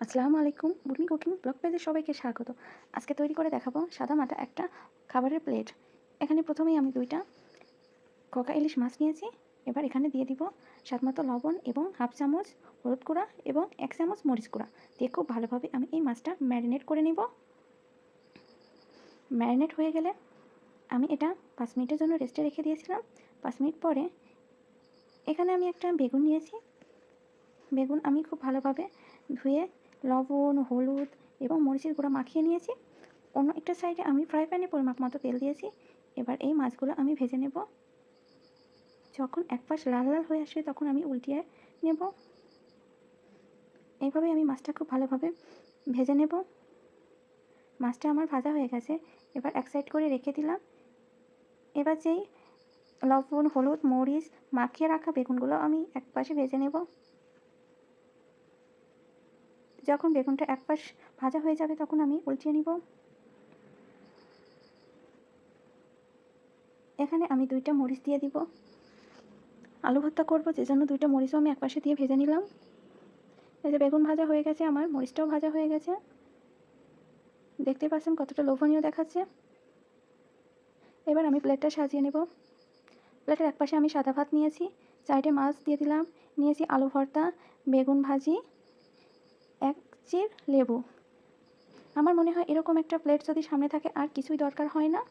আসসালামু আলাইকুম। বুড়মি cooking blog পেজে সবাইকে স্বাগত। আজকে তৈরি করে দেখাবো সাদামাটা একটা খাবারের প্লেট। এখানে প্রথমেই আমি 2টা কোকা ইলিশ মাছ নিয়েছি। এবার এখানে দিয়ে দিব স্বাদমতো লবণ এবং হাফ চামচ হলুদ গুঁড়া এবং 1 চামচ মরিচ গুঁড়া দিয়ে খুব ভালোভাবে আমি এই মাছটা ম্যারিনেট করে নিব। ম্যারিনেট হয়ে গেলে আমি এটা 5 মিনিটের জন্য রেস্টে রেখে দিয়েছিলাম। 5 মিনিট পরে এখানে আমি একটা বেগুন নিয়েছি। বেগুন আমি খুব ভালোভাবে ধুয়ে লবণ, হলুদ এবং মরিচের গুঁড়া মাখিয়ে নিয়েছি। অন্য একটা সাইডে আমি ফ্রাই প্যানে পরিমাপ মতো তেল দিয়েছি। এবার এই মাছগুলো আমি ভেজে নেব। যখন এক পাশ লাল লাল হয়ে আসবে তখন আমি উল্টিয়ে নেব। এইভাবে আমি মাছটা খুব ভালোভাবে ভেজে নেব। মাছটা আমার ভাজা হয়ে গেছে। এবার এক সাইড করে রেখে দিলাম। এবার যেই লবণ, হলুদ, মরিচ মাখিয়ে রাখা বেগুনগুলো আমি এক পাশে ভেজে নেব। যখন বেগুনটা এক পাশ ভাজা হয়ে যাবে তখন আমি উল্টিয়ে নিব। এখানে আমি 2টা মরিচ দিয়ে দিব। আলু ভর্তা করবো যেজন্য 2টা মরিচও আমি একপাশে দিয়ে ভেজে নিলাম। এই যে বেগুন ভাজা হয়ে গেছে, আমার মরিচটাও ভাজা হয়ে গেছে। দেখতে পাচ্ছেন কতটা লোভনীয় দেখাচ্ছে। এবার আমি প্লেটটা সাজিয়ে নেব। প্লেটের একপাশে আমি সাদা ভাত নিয়েছি, সাইডে মাছ দিয়ে দিলাম, নিয়েছি আলু ভর্তা, বেগুন ভাজি, 1 চির লেবু। আমার মনে হয় এরকম একটা প্লেট যদি সামনে থাকে আর কিছুই দরকার হয় না।